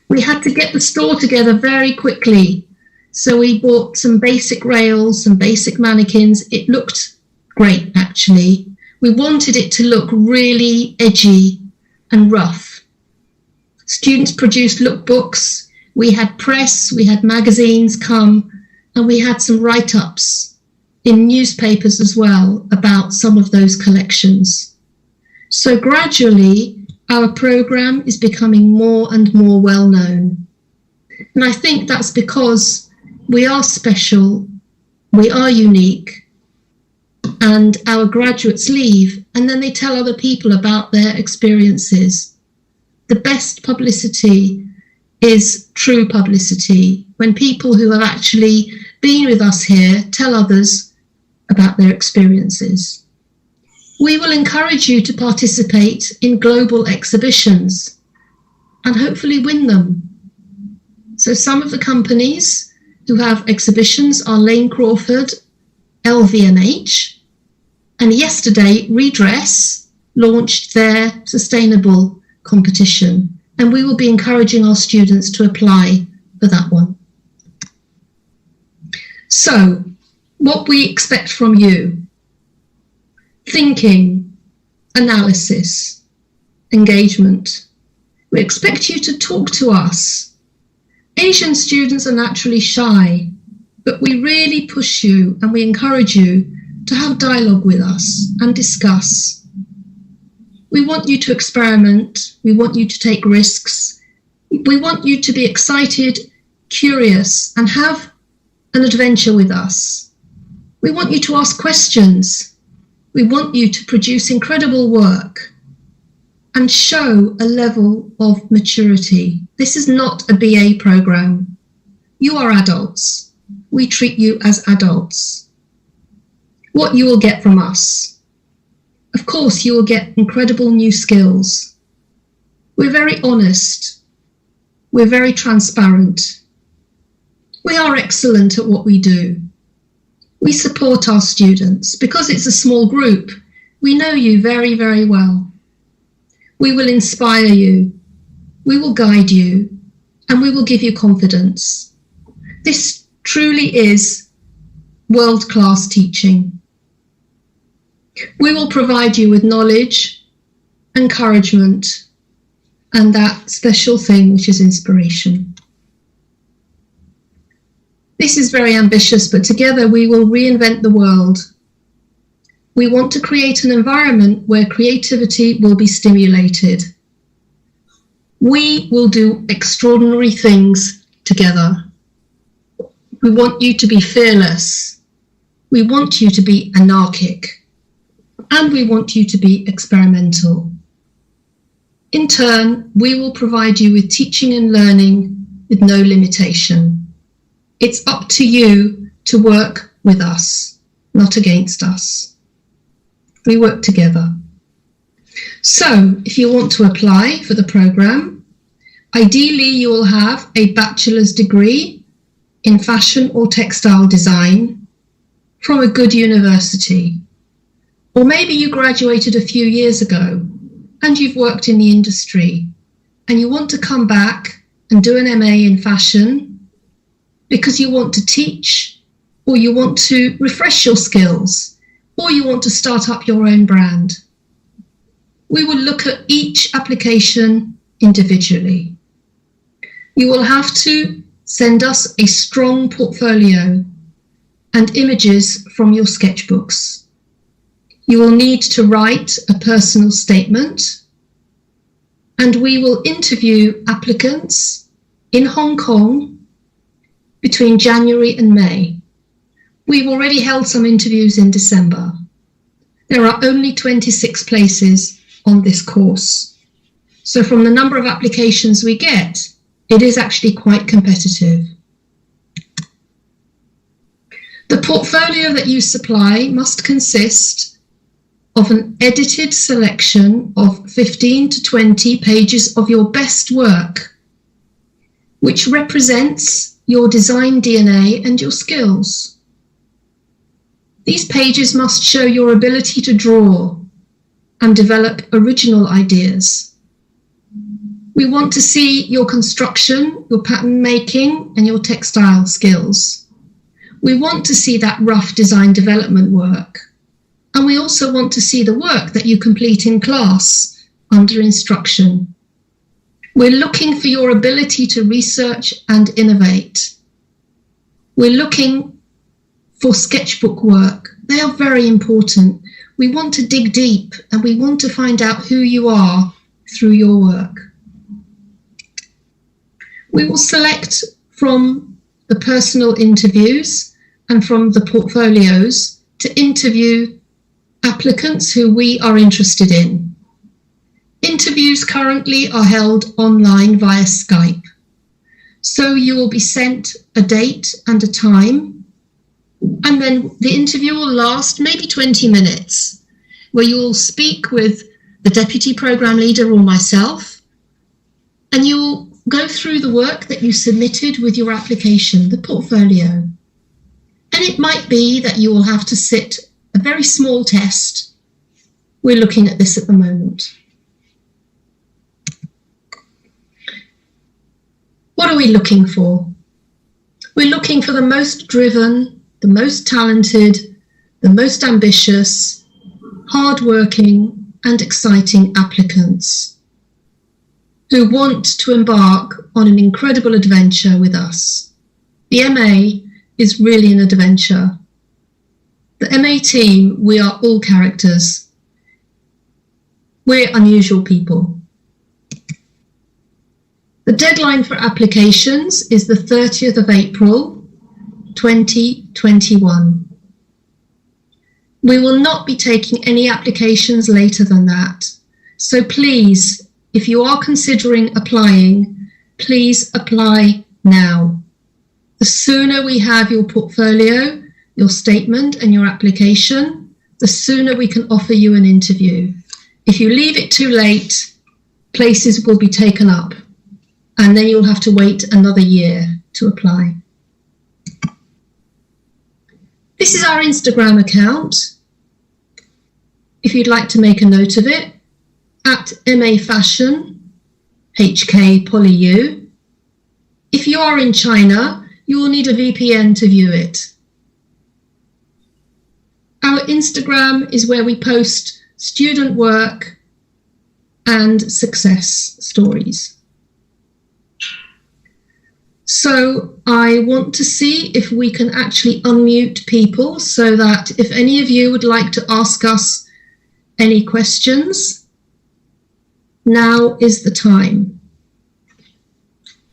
We had to get the store together very quickly. So we bought some basic rails, some basic mannequins. It looked great, actually. We wanted it to look really edgy and rough. Students produced lookbooks. We had press, we had magazines come, and we had some write-ups in newspapers as well about some of those collections. So gradually, our program is becoming more and more well-known. And I think that's because we are special, we are unique, and our graduates leave and then they tell other people about their experiences. The best publicity is true publicity, when people who have actually been with us here tell others about their experiences. We will encourage you to participate in global exhibitions and hopefully win them. So some of the companies who have exhibitions are Lane Crawford, LVMH, and yesterday Redress launched their sustainable competition, and we will be encouraging our students to apply for that one. So, what we expect from you: thinking, analysis, engagement. We expect you to talk to us. Asian students are naturally shy, but we really push you and we encourage you to have dialogue with us and discuss. We want you to experiment. We want you to take risks. We want you to be excited, curious, and have an adventure with us. We want you to ask questions. We want you to produce incredible work and show a level of maturity. This is not a BA program. You are adults. We treat you as adults. What you will get from us: of course, you will get incredible new skills. We're very honest. We're very transparent. We are excellent at what we do. We support our students. Because it's a small group, we know you very, very well. We will inspire you. We will guide you. And we will give you confidence. This truly is world-class teaching. We will provide you with knowledge, encouragement, and that special thing which is inspiration. This is very ambitious, but together we will reinvent the world. We want to create an environment where creativity will be stimulated. We will do extraordinary things together. We want you to be fearless. We want you to be anarchic. And we want you to be experimental. In turn, we will provide you with teaching and learning with no limitation. It's up to you to work with us, not against us. We work together. So, if you want to apply for the program, ideally you will have a bachelor's degree in fashion or textile design from a good university. Or maybe you graduated a few years ago and you've worked in the industry and you want to come back and do an MA in fashion because you want to teach, or you want to refresh your skills, or you want to start up your own brand. We will look at each application individually. You will have to send us a strong portfolio and images from your sketchbooks. You will need to write a personal statement, and we will interview applicants in Hong Kong between January and May. We've already held some interviews in December. There are only 26 places on this course. So from the number of applications we get, it is actually quite competitive. The portfolio that you supply must consist of an edited selection of 15 to 20 pages of your best work, which represents your design DNA and your skills. These pages must show your ability to draw and develop original ideas. We want to see your construction, your pattern making, and your textile skills. We want to see that rough design development work. And we also want to see the work that you complete in class under instruction. We're looking for your ability to research and innovate. We're looking for sketchbook work. They are very important. We want to dig deep and we want to find out who you are through your work. We will select from the personal interviews and from the portfolios to interview applicants who we are interested in. Interviews currently are held online via Skype. So you will be sent a date and a time, and then the interview will last maybe 20 minutes, where you will speak with the deputy program leader or myself, and you will go through the work that you submitted with your application, the portfolio. And it might be that you will have to sit a very small test. We're looking at this at the moment. What are we looking for? We're looking for the most driven, the most talented, the most ambitious, hardworking and exciting applicants who want to embark on an incredible adventure with us. The MA is really an adventure. The MA team, we are all characters. We're unusual people. The deadline for applications is the 30th of April, 2021. We will not be taking any applications later than that. So please, if you are considering applying, please apply now. The sooner we have your portfolio, your statement and your application, the sooner we can offer you an interview. If you leave it too late, places will be taken up, and then you'll have to wait another year to apply. This is our Instagram account. If you'd like to make a note of it, at MA Fashion, HK PolyU. If you are in China, you will need a VPN to view it. Our Instagram is where we post student work and success stories. So I want to see if we can actually unmute people so that if any of you would like to ask us any questions, now is the time.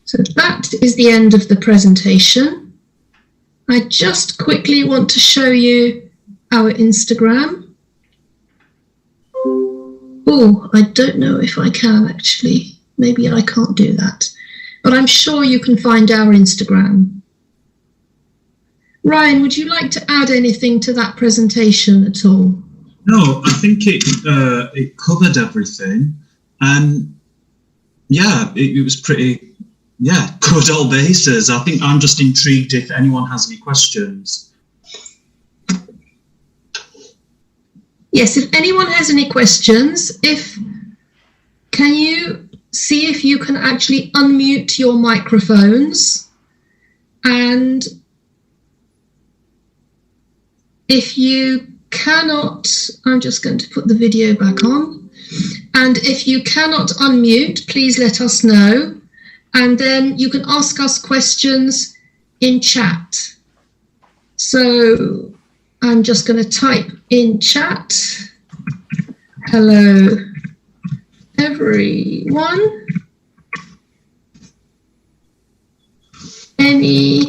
So that is the end of the presentation. I just quickly want to show you our Instagram. Oh, I don't know if I can actually. Maybe I can't do that. But I'm sure you can find our Instagram. Ryan, would you like to add anything to that presentation at all? No, I think it covered everything. Yeah, it was pretty, covered all bases. I think I'm just intrigued if anyone has any questions. Yes, if anyone has any questions, can you see if you can actually unmute your microphones, and if you cannot, I'm just going to put the video back on, and if you cannot unmute, please let us know, and then you can ask us questions in chat. So I'm just going to type in chat, hello everyone, any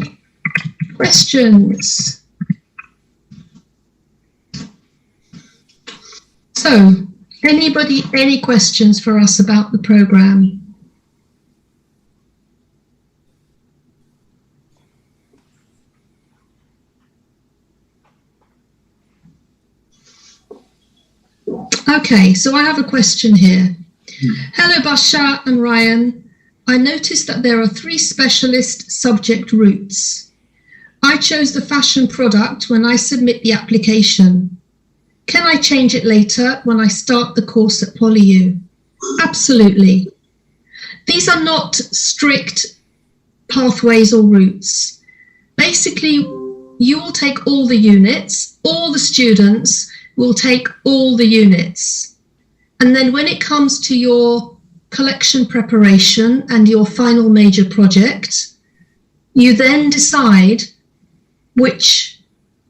questions? So, anybody, any questions for us about the program? Okay, so I have a question here. Hello, Basha and Ryan. I noticed that there are 3 specialist subject routes. I chose the fashion product when I submit the application. Can I change it later when I start the course at PolyU? Absolutely. These are not strict pathways or routes. Basically, you will take all the units, all the students will take all the units. And then when it comes to your collection preparation and your final major project, you then decide which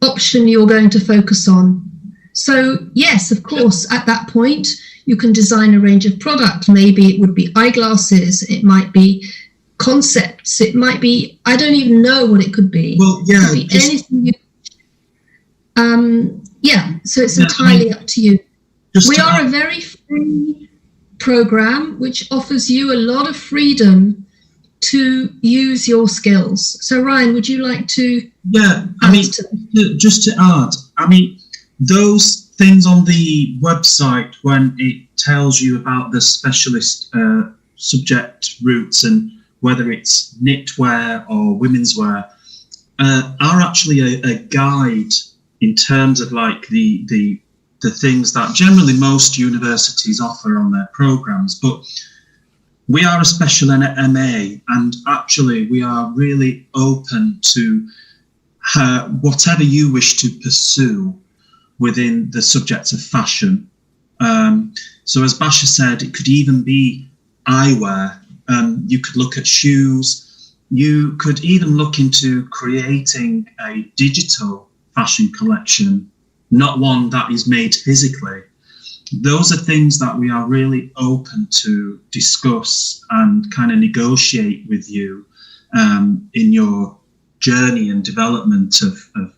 option you're going to focus on. So yes, of course, at that point, you can design a range of product. Maybe it would be eyeglasses, it might be concepts, it might be, I don't even know what it could be. Well, yeah. It could be anything you, so it's entirely up to you. We are a very free program which offers you a lot of freedom to use your skills. So Ryan, would you like to? Yeah, just to add, those things on the website when it tells you about the specialist subject routes and whether it's knitwear or women's wear are actually a guide in terms of like the things that generally most universities offer on their programs. But we are a special MA, and actually we are really open to whatever you wish to pursue within the subject of fashion. So as Basha said, it could even be eyewear. You could look at shoes. You could even look into creating a digital fashion collection, not one that is made physically. Those are things that we are really open to discuss and kind of negotiate with you in your journey and development of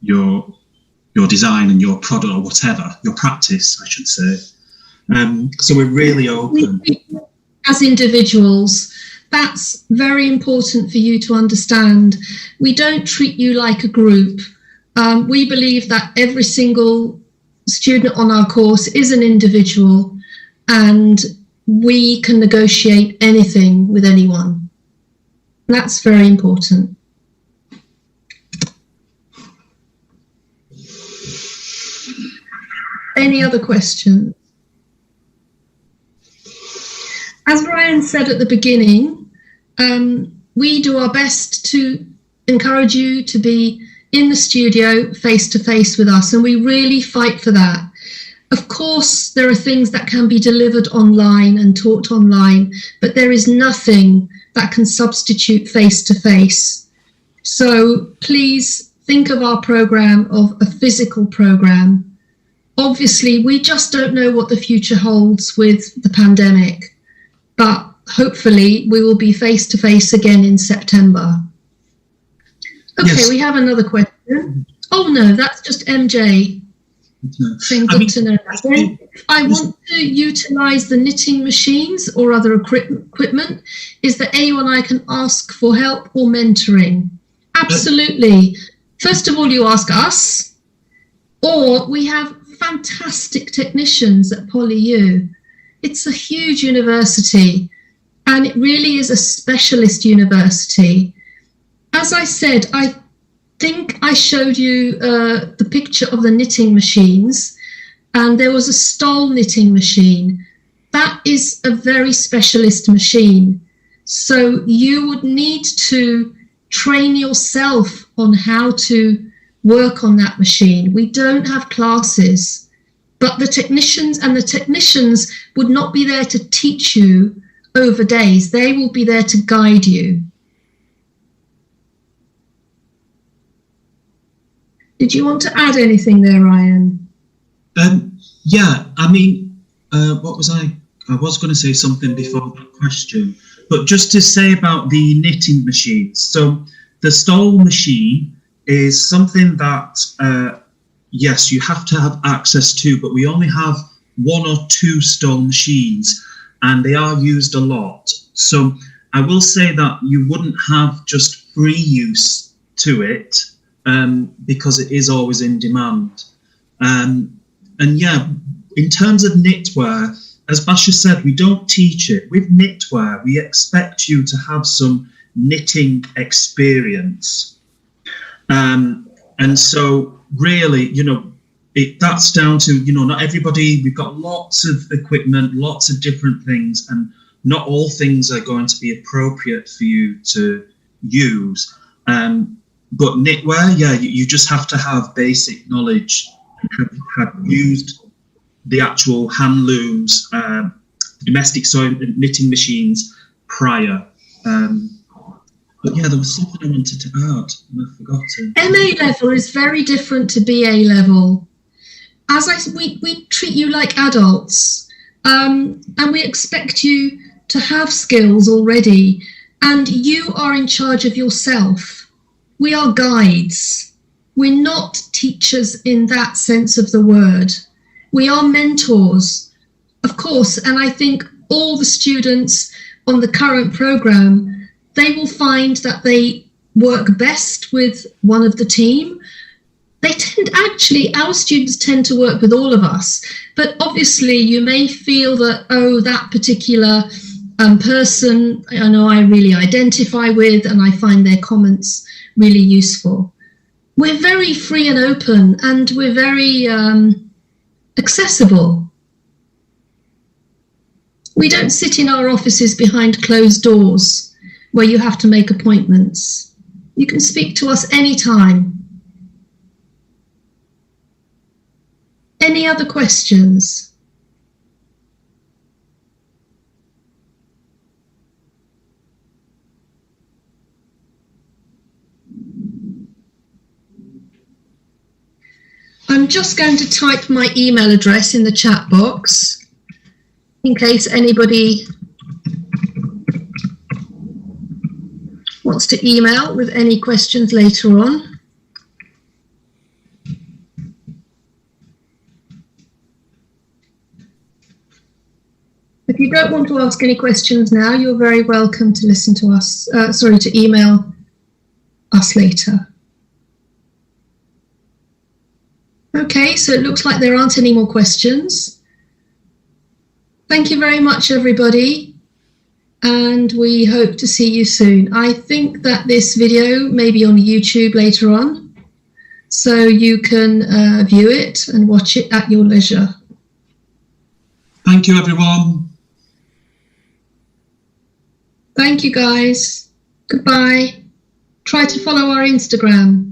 your design and your product, or whatever, your practice, I should say. So we're really open. As individuals, that's very important for you to understand. We don't treat you like a group. We believe that every single student on our course is an individual, and we can negotiate anything with anyone. That's very important. Any other questions? As Ryan said at the beginning, we do our best to encourage you to be in the studio face-to-face with us, and we really fight for that. Of course, there are things that can be delivered online and taught online, but there is nothing that can substitute face-to-face. So please think of our program of a physical program. Obviously, we just don't know what the future holds with the pandemic, but hopefully we will be face-to-face again in September. Okay, yes. We have another question. Oh no, that's just MJ. Saying good to know. Then, if I want to utilise the knitting machines or other equipment, is there anyone I can ask for help or mentoring? Absolutely. First of all, you ask us, or we have fantastic technicians at PolyU. It's a huge university, and it really is a specialist university. As I said, I think I showed you the picture of the knitting machines, and there was a stole knitting machine. That is a very specialist machine. So you would need to train yourself on how to work on that machine. We don't have classes, but the technicians would not be there to teach you over days. They will be there to guide you. Did you want to add anything there, Ryan? Yeah, what was I was going to say something before that question, but just to say about the knitting machines. So the stole machine is something that, yes, you have to have access to, but we only have 1 or 2 stole machines, and they are used a lot. So I will say that you wouldn't have just free use to it, because it is always in demand. And yeah, in terms of knitwear, as Basha said, we don't teach it. With knitwear, we expect you to have some knitting experience. And so really, you know, that's down to, you know, not everybody, we've got lots of equipment, lots of different things, and not all things are going to be appropriate for you to use. But knitwear, yeah, you just have to have basic knowledge, have used the actual hand looms, domestic sewing knitting machines prior. But yeah, there was something I wanted to add and I've forgotten. MA level is very different to BA level. We treat you like adults, and we expect you to have skills already, and you are in charge of yourself. We are guides. We're not teachers in that sense of the word. We are mentors, of course, and I think all the students on the current program, they will find that they work best with one of the team. Our students tend to work with all of us, but obviously you may feel that, oh, that particular person, I know I really identify with and I find their comments really useful. We're very free and open, and we're very accessible. We don't sit in our offices behind closed doors where you have to make appointments. You can speak to us anytime. Any other questions? I'm just going to type my email address in the chat box in case anybody wants to email with any questions later on. If you don't want to ask any questions now, you're very welcome to listen to us, to email us later. Okay, so it looks like there aren't any more questions. Thank you very much, everybody, and we hope to see you soon. I think that this video may be on YouTube later on, so you can view it and watch it at your leisure. Thank you, everyone. Thank you, guys. Goodbye. Try to follow our Instagram.